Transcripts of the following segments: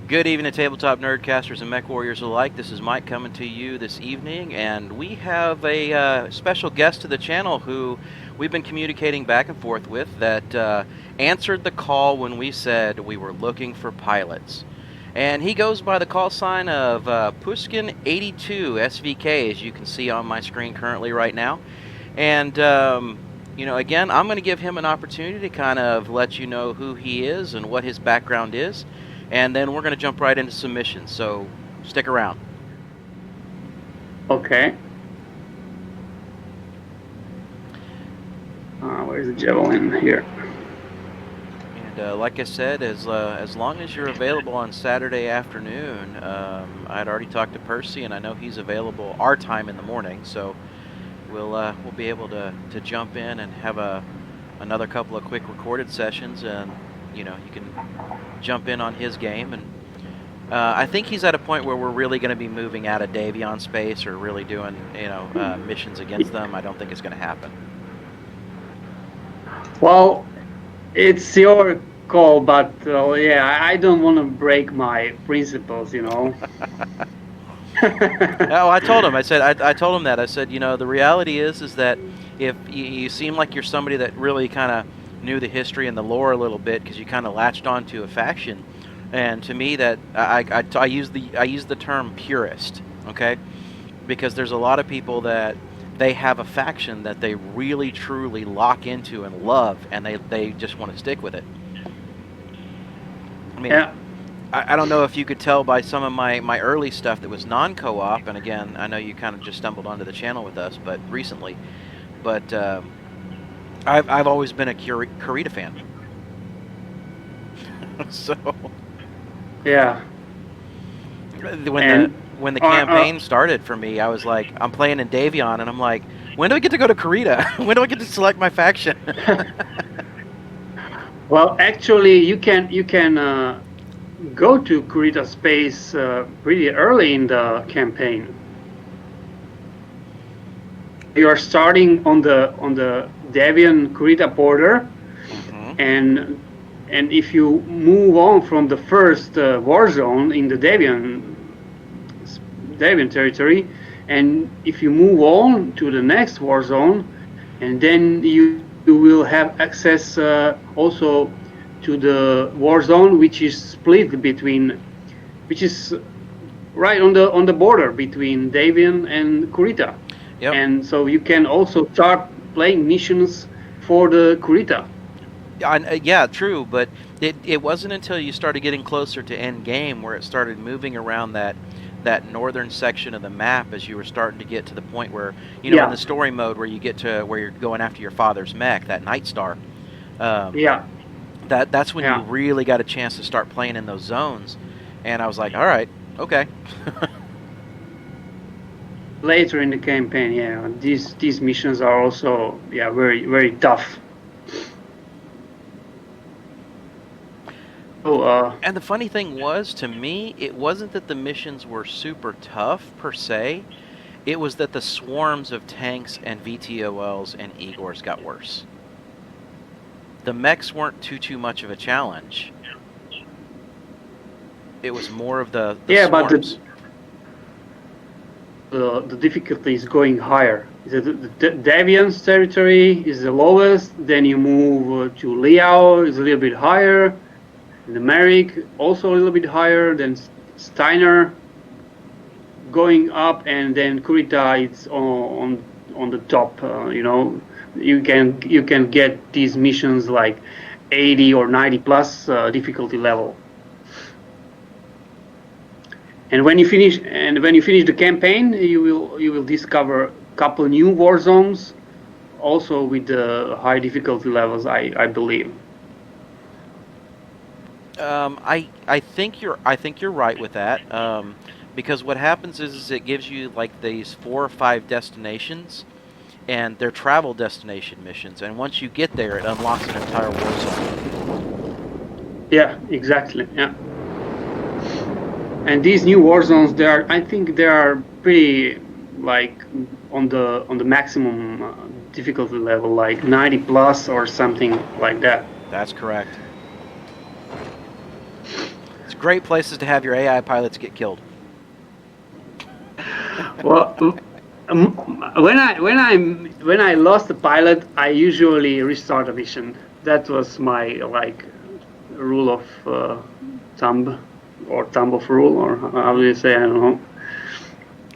Good evening, tabletop nerdcasters and mech warriors alike. This is Mike coming to you this evening, and we have a special guest to the channel who we've been communicating back and forth with that answered the call when we said we were looking for pilots. And he goes by the call sign of Puskin82 SVK, as you can see on my screen currently right now. And you know, again, I'm going to give him an opportunity to kind of let you know who he is and what his background is. And then we're going to jump right into submissions, so stick around. Okay. Where's the javelin? Here. And like I said, as long as you're available on Saturday afternoon, I'd already talked to Percy, and I know he's available our time in the morning, so we'll be able to jump in and have another couple of quick recorded sessions, and you know, you can jump in on his game. And I think he's at a point where we're really going to be moving out of Davion space or really doing, you know, missions against them. I don't think it's going to happen. Well, it's your call, but yeah, I don't want to break my principles, you know. Oh, I told him. I said I told him that. I said, you know, the reality is that if you seem like you're somebody that really kind of knew the history and the lore a little bit because you kind of latched onto a faction, and to me that I use the term purist, okay, because there's a lot of people that they have a faction that they really truly lock into and love, and they just want to stick with it. I mean, yeah. I don't know if you could tell by some of my early stuff that was non-co-op, and again, I know you kind of just stumbled onto the channel with us, but recently, but I've always been a Kurita fan. So yeah, when the campaign started for me, I was like, I'm playing in Davion, and I'm like, when do I get to go to Kurita? When do I get to select my faction? Well, actually, you can go to Kurita space pretty early in the campaign. You are starting on the Davion Kurita border, and if you move on from the first war zone in the Davion territory, and if you move on to the next war zone, and then you will have access also to the war zone, which is split between, which is right on the border between Davion and Kurita. Yep. And so you can also start playing missions for the Kurita. Yeah, true, but it wasn't until you started getting closer to end game where it started moving around that northern section of the map as you were starting to get to the point where, you know, in the story mode where you get to where you're going after your father's mech, that Night Star. That's when you really got a chance to start playing in those zones, and I was like, all right, okay. Later in the campaign, yeah, these missions are also very, very tough. And the funny thing was, to me, it wasn't that the missions were super tough per se. It was that the swarms of tanks and VTOLs and Igors got worse. The mechs weren't too much of a challenge. It was more of the swarms. But the difficulty is going higher. The Davion's territory is the lowest. Then you move to Liao, is a little bit higher. The Merrick also a little bit higher. Then Steiner going up, and then Kurita it's on the top. You know, you can get these missions like 80 or 90 plus difficulty level. And when you finish the campaign, you will discover a couple new war zones, also with the high difficulty levels, I believe. I think you're right with that, because what happens is it gives you like these 4 or 5 destinations, and they're travel destination missions, and once you get there, it unlocks an entire war zone. Yeah, exactly. Yeah. And these new war zones, I think they are pretty like on the maximum difficulty level, like 90 plus or something like that. That's correct. great places to have your AI pilots get killed. Well, when I lost the pilot, I usually restart a mission. That was my like rule of thumb, or thumb of rule, or how do you say? I don't know.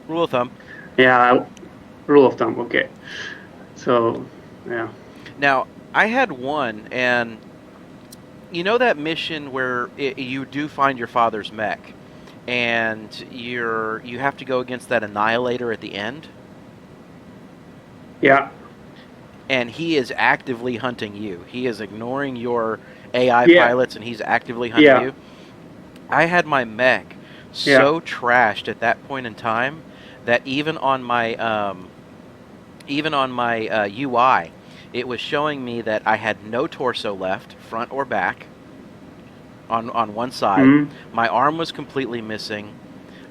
Rule of thumb. Yeah, rule of thumb. Okay. So, yeah. Now, I had one, and you know that mission where you do find your father's mech, and you have to go against that annihilator at the end, Yeah. and he is actively hunting you. He is ignoring your AI Yeah. pilots, and he's actively hunting Yeah. you. I had my mech Yeah. so trashed at that point in time that even on my UI, it was showing me that I had no torso left, front or back, on one side. My arm was completely missing.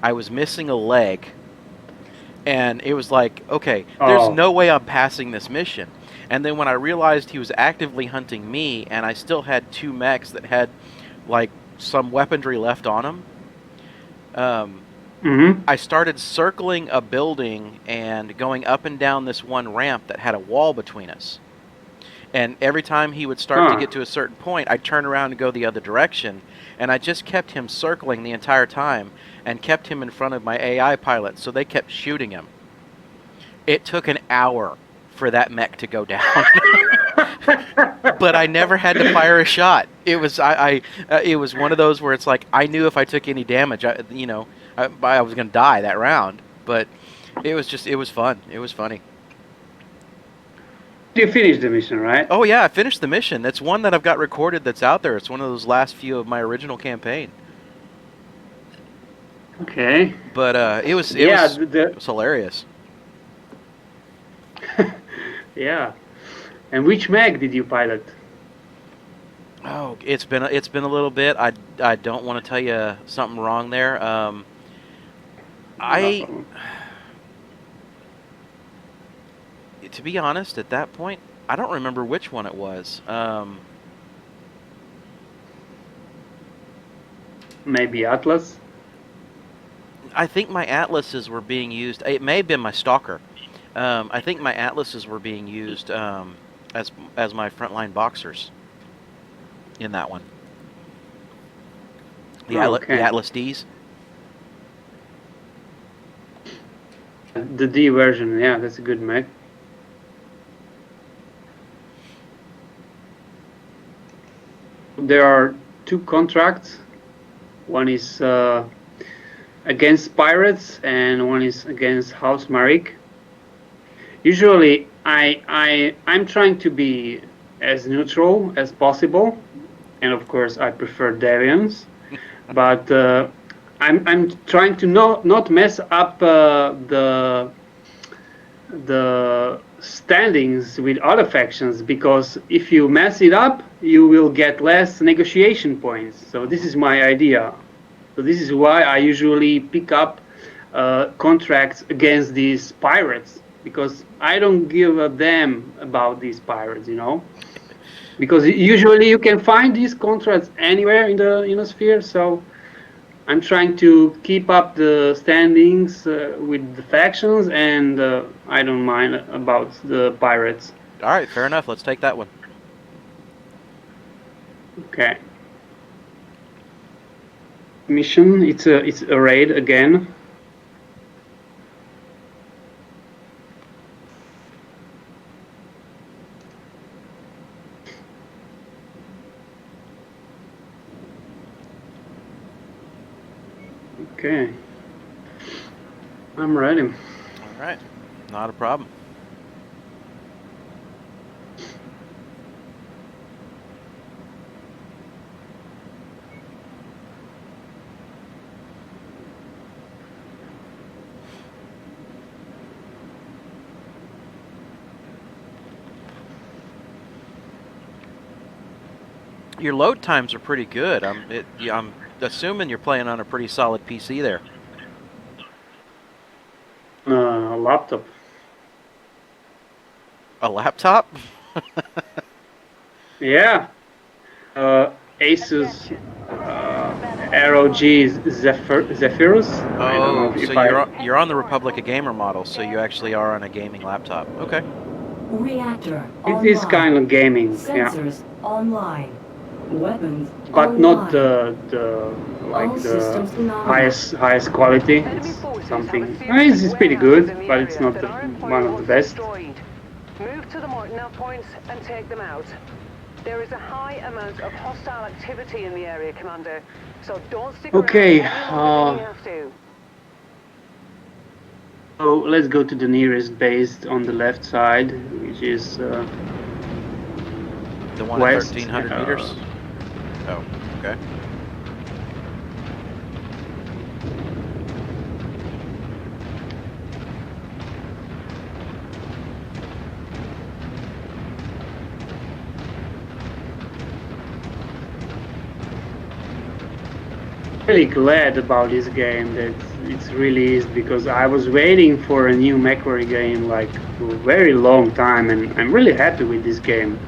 I was missing a leg. And it was like, okay, there's Oh. no way I'm passing this mission. And then when I realized he was actively hunting me, and I still had 2 mechs that had, like, some weaponry left on them, I started circling a building and going up and down this one ramp that had a wall between us. And every time he would start to get to a certain point, I'd turn around and go the other direction. And I just kept him circling the entire time and kept him in front of my AI pilots, so they kept shooting him. It took an hour for that mech to go down. But I never had to fire a shot. It was it was one of those where it's like I knew if I took any damage, I was going to die that round. But it was fun. It was funny. You finished the mission, right? Oh yeah, I finished the mission. That's one that I've got recorded that's out there. It's one of those last few of my original campaign. Okay. But it was hilarious. Yeah. And which mech did you pilot? Oh, it's been a little bit. I don't want to tell you something wrong there. To be honest, at that point, I don't remember which one it was. Maybe Atlas? I think my Atlases were being used. It may have been my Stalker. I think my Atlases were being used as my frontline boxers in that one. The Atlas Ds. The D version, yeah, that's a good mech. There are 2 contracts. One is against pirates, and one is against House Marik. Usually, I'm trying to be as neutral as possible, and of course, I prefer Deviants. But I'm trying to not mess up the standings with other factions, because if you mess it up, you will get less negotiation points. So this is my idea. So this is why I usually pick up contracts against these pirates, because I don't give a damn about these pirates, you know. Because usually you can find these contracts anywhere in the innersphere. So I'm trying to keep up the standings with the factions, and I don't mind about the pirates. All right, fair enough. Let's take that one. Okay. Mission. It's a raid again. Okay. I'm ready. All right. Not a problem. Your load times are pretty good. I'm assuming you're playing on a pretty solid PC there. A laptop. A laptop? Yeah. Asus ROG Zephyrus. I don't know Oh, if so I. you're on the Republica Gamer model, so you actually are on a gaming laptop. Okay. Reactor It is kind of gaming, yeah. Sensors online. Weapons But not online. the like All the systems nominal. highest quality. Enemy It's forces something. have a few It's pretty warehouses in good, the but it's area not that the our employer one of the wants best. destroyed. Move to the marked nav points and take them out. There is a high amount of hostile activity in the area, Commander, so don't stick Okay, around any longer than you have to. So let's go to the nearest base on the left side, which is The one west. at 1,300 meters? Oh, okay. Really glad about this game that it's released, because I was waiting for a new Mechwarrior game like for a very long time, and I'm really happy with this game.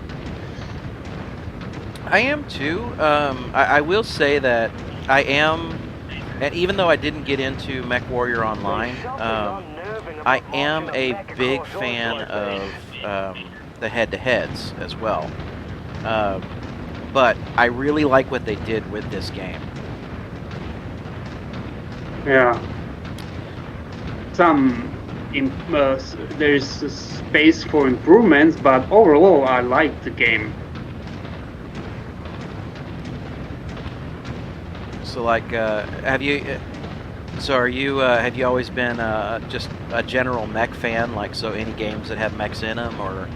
I am too. I will say that I am, and even though I didn't get into Mechwarrior Online, I am a big fan of the head-to-heads as well. But I really like what they did with this game. Yeah. There's space for improvements, but overall I like the game. So, like, have you always been just a general mech fan? Like, so any games that have mechs in them, or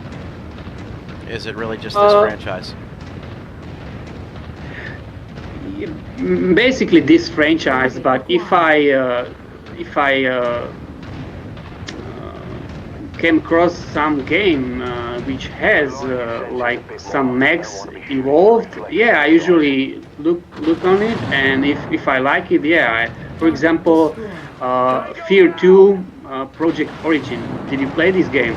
is it really just this franchise? Basically this franchise, but if I came across some game which has like some mechs involved, yeah, I usually look on it, and if I like it, yeah. For example, Fear 2 Project Origin. Did you play this game?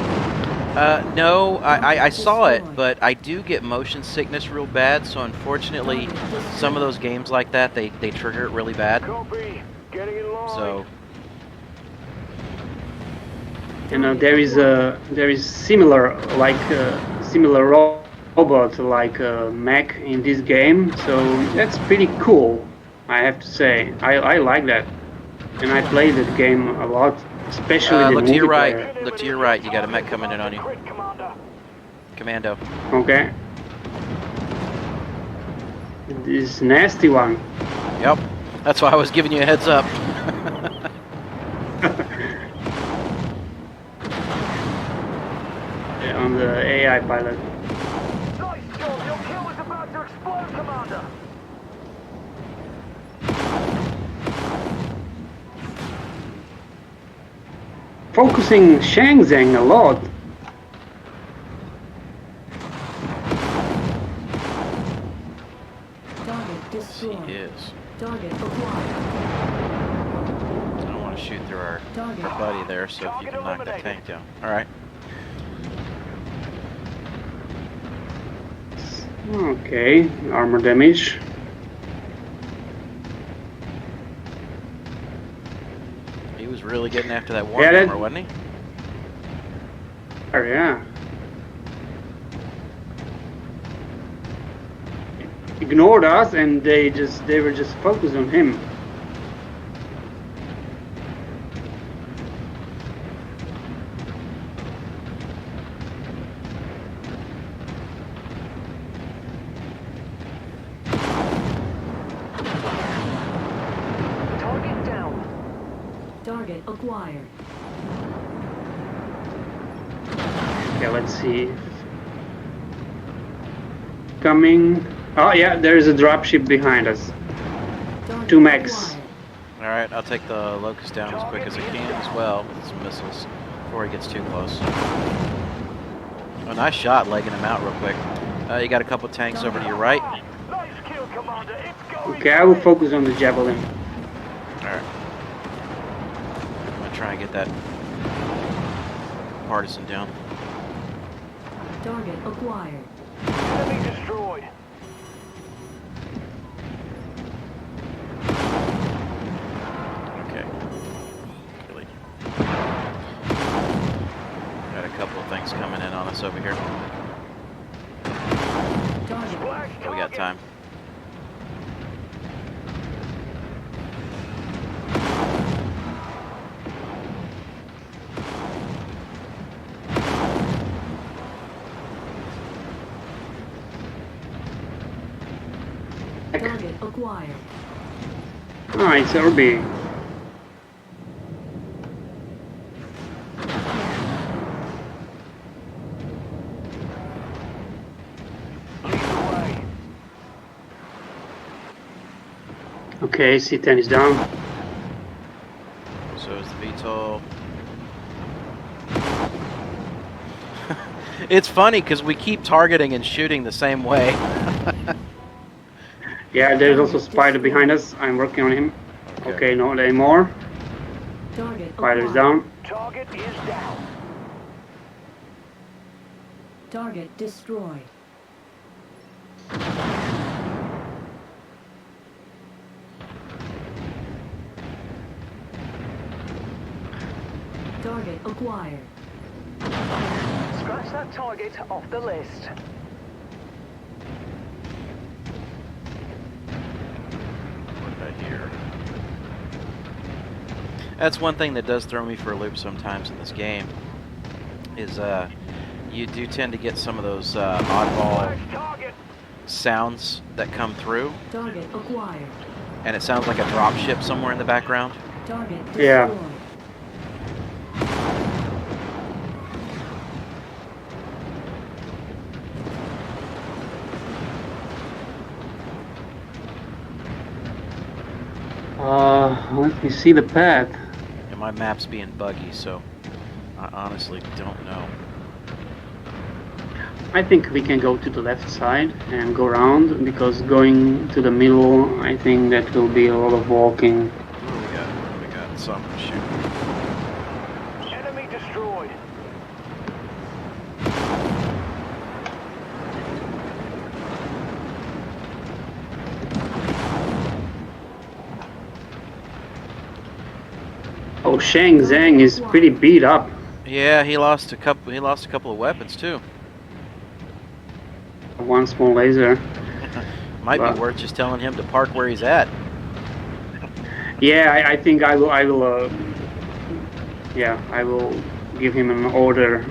No, I saw it, but I do get motion sickness real bad, so unfortunately, some of those games like that, they trigger it really bad. So. You know, there is similar robot like Mech in this game, so that's pretty cool. I have to say, I like that, and I play that game a lot. Especially the look to your multiplayer. right. Look to your right. You got a mech coming in on you. Commando. Okay. This nasty one. Yep. That's why I was giving you a heads up. On the AI pilot. Nice job. Your kill was about to explode, Commander. Focusing Shangzheng a lot. Target destroyed. He is. Target acquired. I don't want to shoot through our buddy there, so if you can knock that tank down. All right. Okay, armor damage. He was really getting after that war hammer, wasn't he? Oh yeah. Ignored us, and they were just focused on him. Target down. Target acquired. Okay, let's see. Coming. Oh yeah, there is a dropship behind us. Target 2 mechs. acquired. All right. I'll take the Locust down as quick as I can as well with some missiles before he gets too close. Oh, nice shot, legging him out real quick. You got a couple tanks over to your right. Nice kill, Commander. It's going. Okay, I will focus on the javelin. All right. I'm gonna try and get that partisan down. Target acquired. Enemy destroyed. us over here. Target. We got time. Target acquired. Ah, it's RB. Okay, C10 is down. So is the VTOL. It's funny because we keep targeting and shooting the same way. Yeah, there's also Spider behind us. I'm working on him. Okay. Okay, not anymore. Target Spider is acquired. down. Target is down. Target destroyed. Target acquired. Scratch that target off the list. What did I hear? That's one thing that does throw me for a loop sometimes in this game. Is you do tend to get some of those oddball Target. sounds that come through, Target acquired. and it sounds like a drop ship somewhere in the background. Target destroyed. Yeah. Let me see the path. And my map's being buggy, so I honestly don't know. I think we can go to the left side and go around, because going to the middle, I think that will be a lot of walking. What do we got? What do we got? Something shooting. Enemy destroyed. Oh, Shang Zhang is pretty beat up. Yeah, he lost a couple. He lost a couple of weapons too. One small laser. Might Wow. be worth just telling him to park where he's at. Yeah, I think I will. Yeah, I will give him an order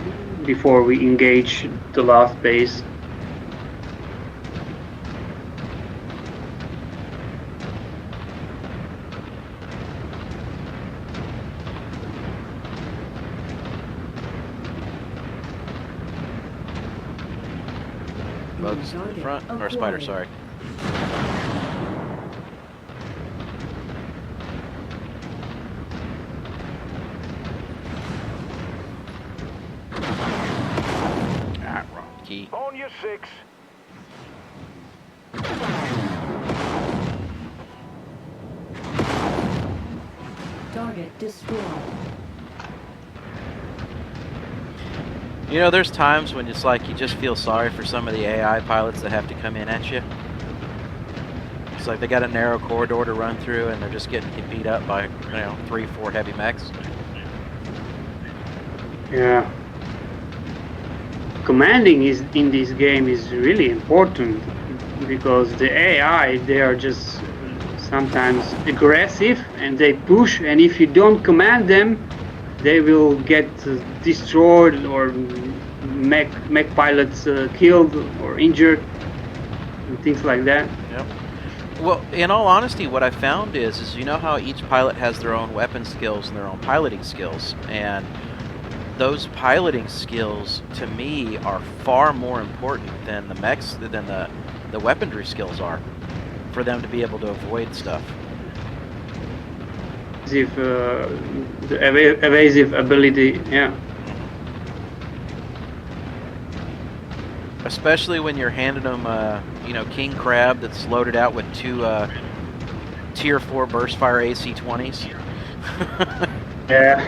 before we engage the last base. Bugs in the front, or spider, sorry. Ah, wrong key. On your 6. Target destroyed. You know, there's times when it's like you just feel sorry for some of the AI pilots that have to come in at you. It's like they got a narrow corridor to run through and they're just getting beat up by, 3-4 heavy mechs. Yeah. Commanding is in this game is really important, because the AI, they are just sometimes aggressive and they push, and if you don't command them, they will get destroyed, or mech pilots killed or injured and things like that. Yep. Well, in all honesty, what I found is you know how each pilot has their own weapon skills and their own piloting skills, and those piloting skills to me are far more important than the mechs, than the weaponry skills are, for them to be able to avoid stuff. If the evasive ability, yeah. Especially when you're handing them, King Crab that's loaded out with 2 Tier 4 burst fire AC-20s. Yeah.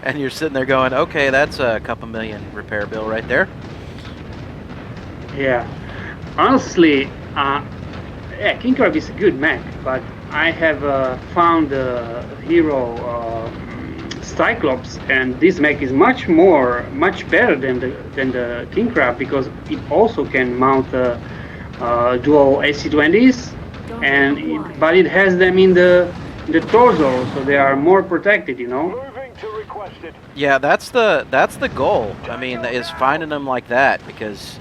And you're sitting there going, okay, that's a couple million repair bill right there. Yeah. Honestly, yeah, King Crab is a good mech, but I have found a hero, Cyclops, and this mech is much better than the King Crab because it also can mount dual AC-20s, but it has them in the torso, so they are more protected, you know. Moving to requested. Yeah, that's the goal. I mean, is finding them like that, because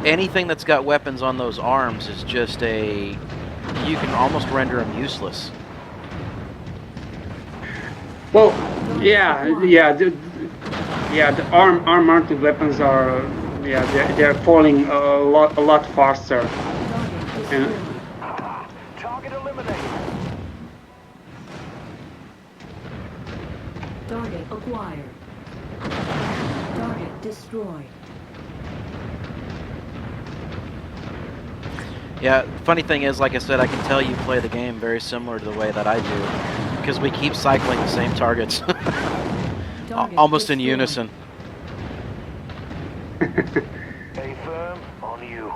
anything that's got weapons on those arms is just you can almost render them useless. Well, the arm-mounted weapons are, they're falling a lot faster. And Target eliminated. Target acquired. Target destroyed. Yeah, funny thing is, like I said, I can tell you play the game very similar to the way that I do, because we keep cycling the same targets, almost in unison. Stay firm on you.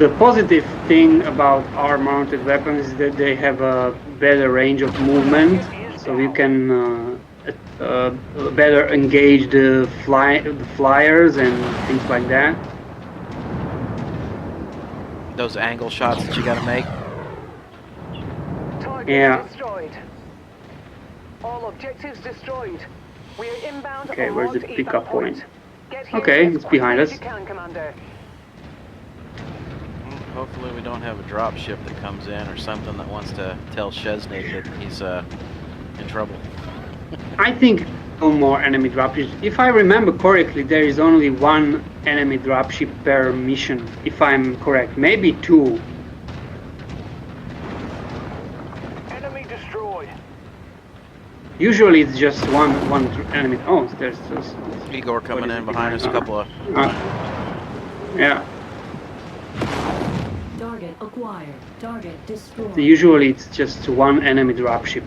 the positive thing about our mounted weapons is that they have a better range of movement, so you can better engage the flyers and things like that. Those angle shots that you got to make. Target destroyed. All objectives destroyed. We are inbound. Okay, where's the pickup point? Get here Okay, as it's behind quickly as us. you can, Commander. Hopefully we don't have a drop ship that comes in or something that wants to tell Chesney that he's in trouble. I think no more enemy dropships. If I remember correctly, there is only one enemy dropship per mission, if I'm correct. Maybe two. Enemy destroyed. Usually it's just one enemy. Oh, there's Igor coming in behind us, a couple of... yeah. Target acquired. Target destroyed. Usually it's just one enemy dropship.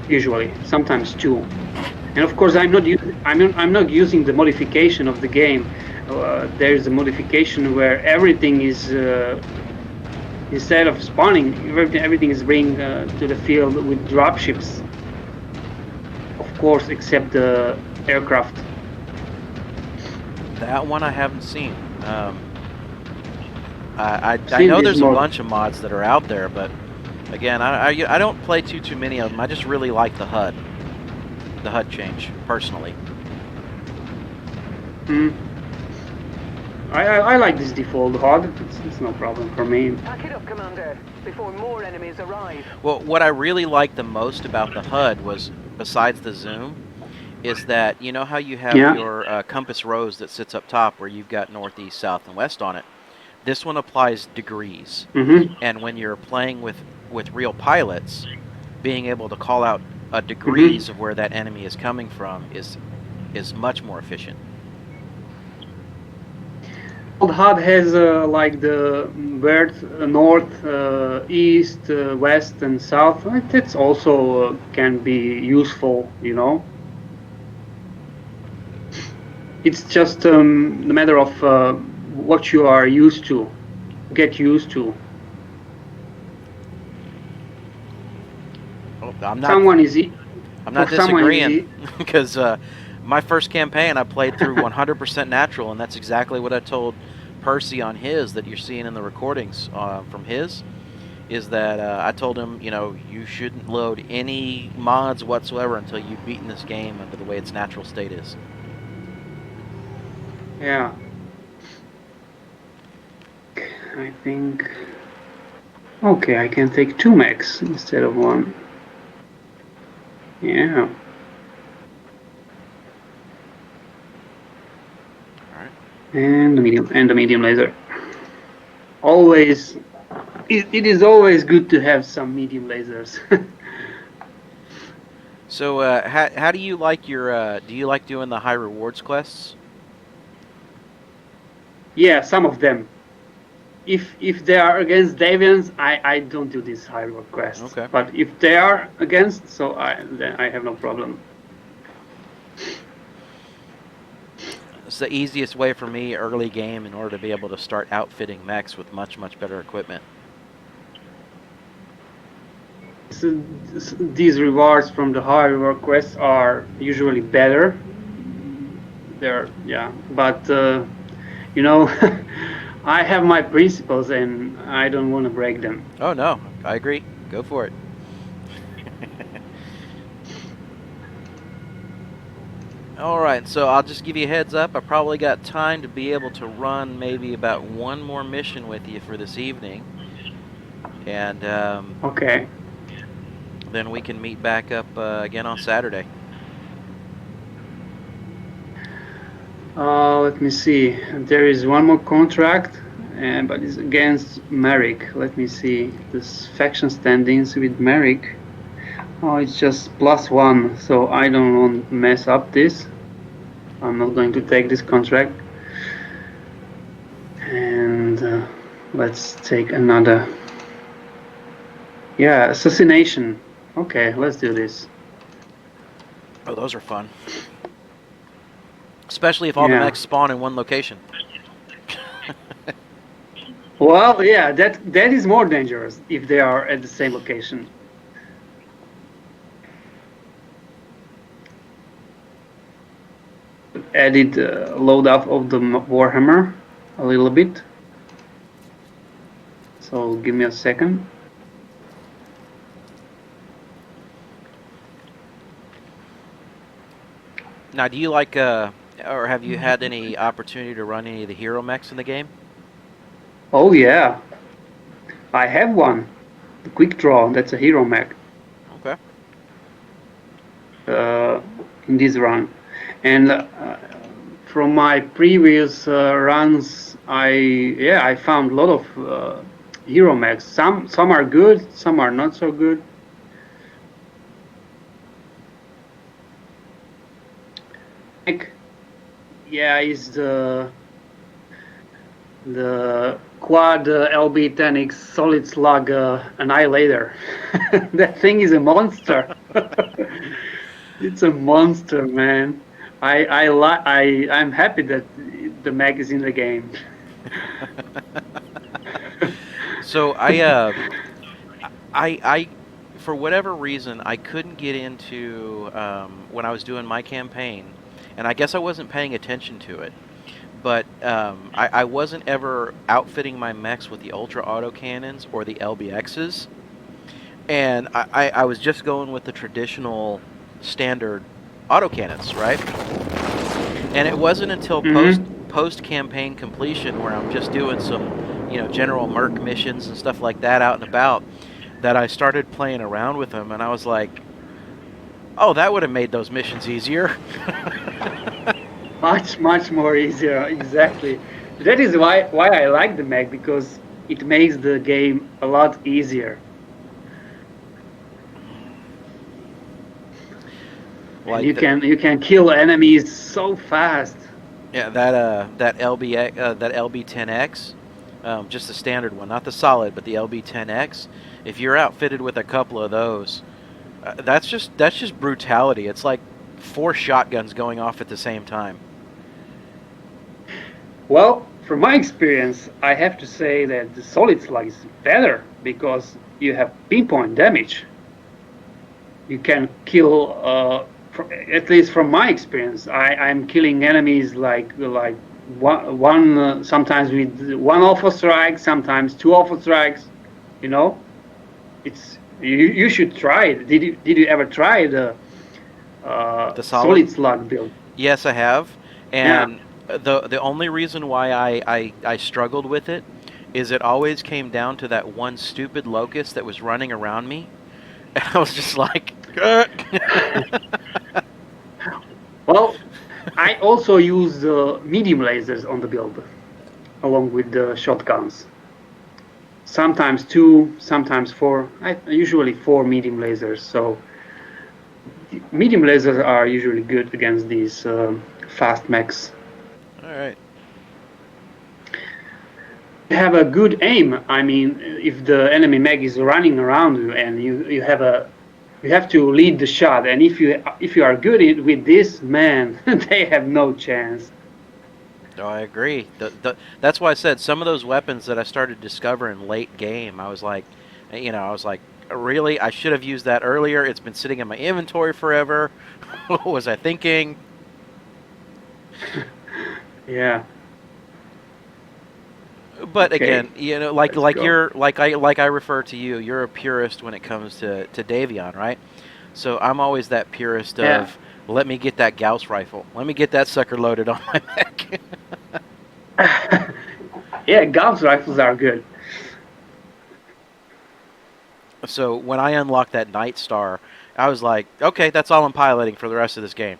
Usually, sometimes two. And of course, I'm not using the modification of the game. There's a modification where everything is instead of spawning, everything is bring to the field with dropships. Of course, except the aircraft. That one I haven't seen. I know there's a bunch of mods that are out there, but again, I don't play too many of them. I just really like the HUD change personally. I like this default HUD. It's no problem for me. Pack it up, Commander, before more enemies arrive. Well, what I really liked the most about the HUD was, besides the zoom, is that you know how you have your compass rose that sits up top where you've got north, east, south, and west on it. This one applies degrees, and when you're playing with real pilots, being able to call out degrees of where that enemy is coming from is much more efficient. Old HUD has like the north, east, west, and south. That's also can be useful, you know. It's just a matter of what you are used to, get used to. Oh, I'm not disagreeing, because my first campaign I played through 100% natural, and that's exactly what I told Percy on his that you're seeing in the recordings from his, is that I told him, you know, you shouldn't load any mods whatsoever until you've beaten this game under the way its natural state is. Yeah. I think... Okay, I can take 2 mechs instead of 1. Yeah. Alright. And the medium laser. Always... It is always good to have some medium lasers. So, how do you like your... do you like doing the high rewards quests? Yeah, some of them. If they are against Deviants, I don't do these high reward quests. Okay. But if they are against, then I have no problem. It's the easiest way for me early game in order to be able to start outfitting mechs with much better equipment. these rewards from the high reward quests are usually better. Yeah, but you know, I have my principles and I don't want to break them. Oh no, I agree. Go for it. All right, so I'll just give you a heads up. I probably got time to be able to run maybe about one more mission with you for this evening, and Okay. then we can meet back up again on Saturday. Let me see. There is one more contract, but it's against Merrick. Let me see. This faction standings with Merrick. Oh, it's just +1, so I don't want to mess up this. I'm not going to take this contract. And let's take another. Yeah, assassination. Okay, let's do this. Oh, those are fun. Especially if all the Yeah. mechs spawn in one location. Well, yeah, that is more dangerous if they are at the same location. Added load up of the Warhammer a little bit. So give me a second. Now, do you like, or have you had any opportunity to run any of the hero mechs in the game? Oh yeah, I have one. The quick draw. That's a hero mech. Okay. In this run, and from my previous runs, I found a lot of hero mechs. Some are good, some are not so good. Yeah, is the quad LB10X solid slug annihilator. That thing is a monster. It's a monster, man. I'm happy that the mech is in the game. So I, for whatever reason, I couldn't get into when I was doing my campaign, and I guess I wasn't paying attention to it. But I wasn't ever outfitting my mechs with the ultra autocannons or the LBXs, and I was just going with the traditional standard autocannons, right? And it wasn't until post campaign completion, where I'm just doing some, general Merc missions and stuff like that out and about, that I started playing around with them, and I was like, oh, that would have made those missions easier. Much more easier, exactly. That is why I like the mech, because it makes the game a lot easier. Like you can kill enemies so fast. Yeah, that LB10X, just the standard one, not the solid, but the LB10X. If you're outfitted with a couple of those, that's just brutality. It's like 4 shotguns going off at the same time. Well, from my experience, I have to say that the solid slug is better, because you have pinpoint damage. You can kill, at least from my experience, I'm killing enemies like one sometimes with 1 alpha strike, sometimes 2 alpha strikes. It's you should try it. Did you ever try the solid slug build? Yes, I have, and. Yeah. The only reason why I struggled with it is it always came down to that one stupid locust that was running around me, and I was just like, Well, I also use medium lasers on the build, along with the shotguns. Sometimes 2, sometimes 4. Usually 4 medium lasers. So medium lasers are usually good against these fast mechs. All right. You have a good aim. I mean, if the enemy mech is running around you, and you have to lead the shot, and if you are good with this, man, they have no chance. Oh, I agree. That's why I said some of those weapons that I started discovering late game, I was like, really? I should have used that earlier. It's been sitting in my inventory forever. What was I thinking? Yeah. But Okay, again, you know, like let's go. you're like I refer to you. You're a purist when it comes to Davion, right? So I'm always that purist of Yeah. let me get that Gauss rifle. Let me get that sucker loaded on my mech. Yeah, Gauss rifles are good. So when I unlocked that Night Star, I was like, okay, that's all I'm piloting for the rest of this game.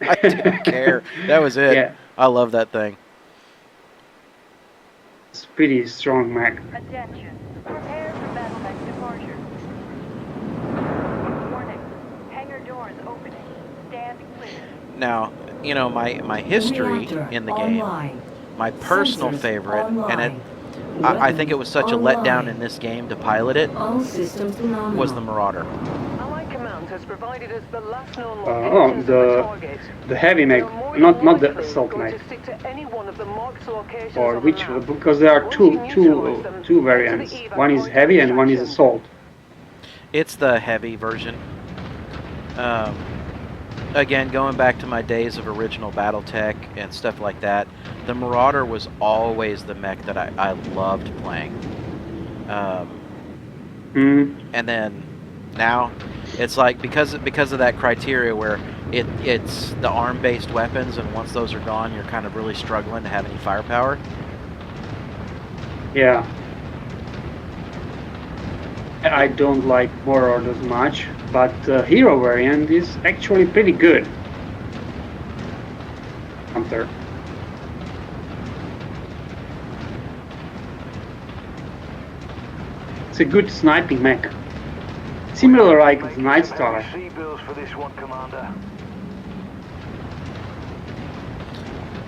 I didn't care. That was it. Yeah, I love that thing. it's pretty strong mech. Attention. Prepare for Battlemechs departure. Warning. Hangar doors opening. Stand clear. Now, you know, my history Reactor in the game, online. my personal Sensors favorite, and it, online. I think it was such a letdown Online. in this game to pilot it, All systems nominal. was the Marauder. Allied Command has provided us the last known Oh, locations of the the target. heavy mech, You're more not than the likely assault going mech. to stick to any one of the marked locations Or on which? the map. Because there are Once two you neutralize them, two head to the variants. evac One is point heavy of and one is extraction. assault. It's the heavy version. Again, going back to my days of original BattleTech and stuff like that, the Marauder was always the mech that I loved playing. And then now, it's like because of that criteria where it's the arm-based weapons, and once those are gone, you're kind of really struggling to have any firepower. Yeah. I don't like Marauders much, but the hero variant is actually pretty good. Hunter. It's a good sniping mech. Similar like the Night Star. Heavy sea bills for this one, Commander.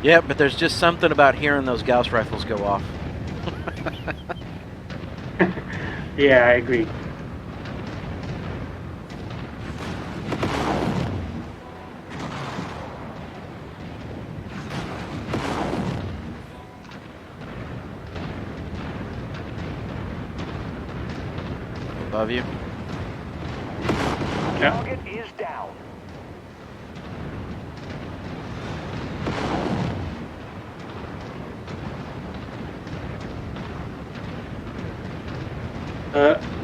Yeah, but there's just something about hearing those Gauss rifles go off. Yeah, I agree. Above you. Yeah. Target is down.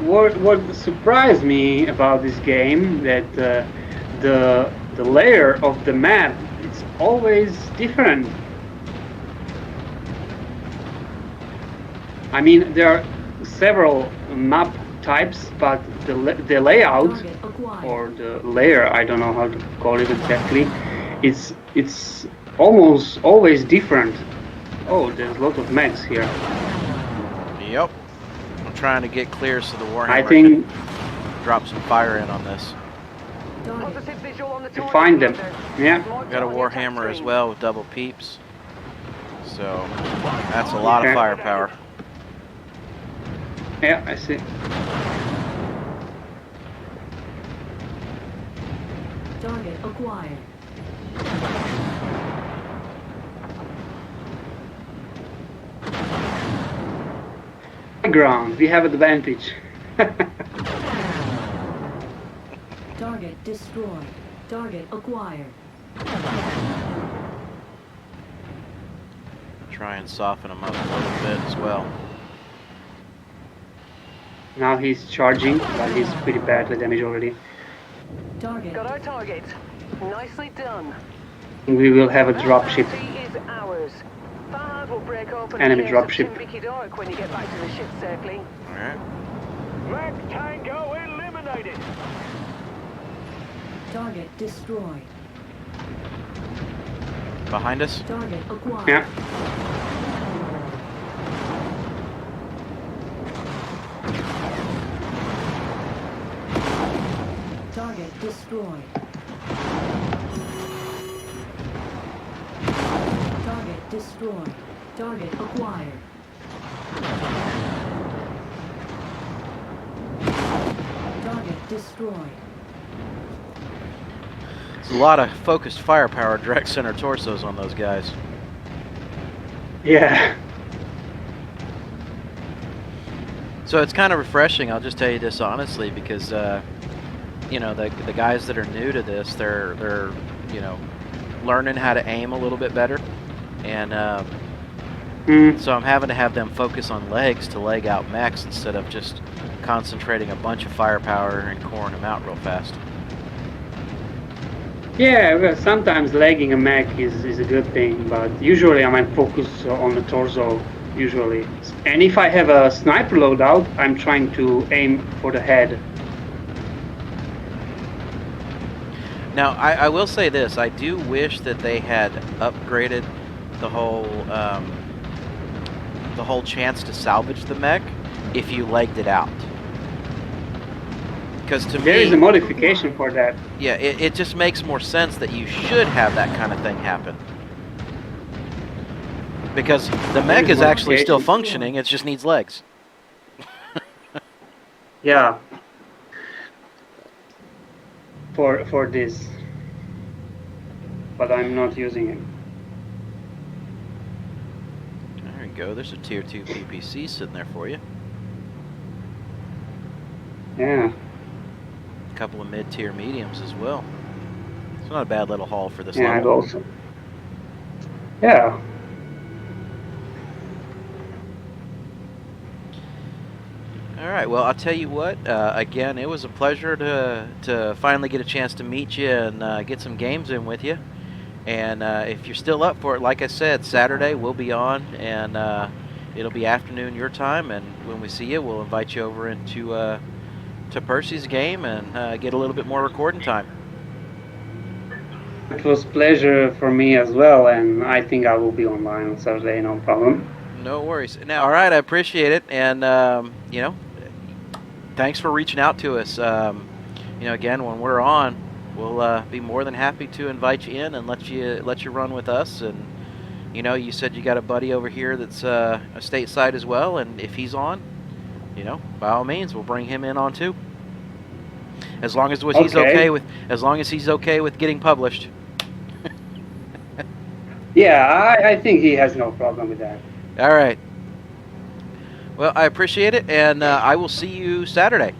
What surprised me about this game that the layer of the map it's always different. I mean there are several map types, but the layout Target acquired. or the layer, I don't know how to call it exactly, it's almost always different. Oh, there's a lot of mechs here. Yep. I'm trying to get clear so the Warhammer I think can drop some fire in on this. Target. Positive visual on the to target, find them. Commander. Yeah. Marked Got a on the attack Warhammer as screen. well with double peeps. So that's a lot of Okay. firepower. Yeah, I see. Target acquired. High ground, we have advantage. Target destroyed. Target acquired. Try and soften them up a little bit as well. Now he's charging, but he's pretty badly damaged already. Target. Got our target. Nicely done. We will have a That dropship. bounty is ours. Farhad will break open Enemy a case of dropship. Timbiki Dark when you get back to the ship circling. Alright. Mech Tango eliminated. Target destroyed. Behind us? Target acquired. Yeah. Target destroyed. Target destroyed. Target acquired. Target destroyed. There's a lot of focused firepower direct center torsos on those guys. So it's kind of refreshing. I'll just tell you this honestly, because you know, the guys that are new to this, they're you know, learning how to aim a little bit better, and so I'm having to have them focus on legs to leg out mechs instead of just concentrating a bunch of firepower and coring them out real fast. Yeah, well, sometimes legging a mech is a good thing, but usually I might focus on the torso, usually. And if I have a sniper loadout, I'm trying to aim for the head. Now, I will say this, I do wish that they had upgraded the whole chance to salvage the mech if you legged it out. Because to me, there is a modification for that. Yeah, it just makes more sense that you should have that kind of thing happen. Because the mech is actually still functioning, it just needs legs. Yeah. For this. But I'm not using it. There you go, there's a tier 2 PPC sitting there for you. Yeah. A couple of mid-tier mediums as well. It's not a bad little haul for this Yeah, level. also. Yeah. All right, well, I'll tell you what, again, it was a pleasure to finally get a chance to meet you and get some games in with you. And if you're still up for it, like I said, Saturday we'll be on, and it'll be afternoon your time, and when we see you, we'll invite you over into to Percy's game and get a little bit more recording time. It was a pleasure for me as well, and I think I will be online on Saturday, no problem. No worries. Now, all right, I appreciate it, and you know, thanks for reaching out to us. You know, again, when we're on, we'll be more than happy to invite you in and let you run with us. And you know, you said you got a buddy over here that's a stateside as well, and if he's on, you know, by all means, we'll bring him in on too. As long as he's okay with, as long as he's okay with getting published. Yeah, I think he has no problem with that. All right. Well, I appreciate it, and I will see you Saturday.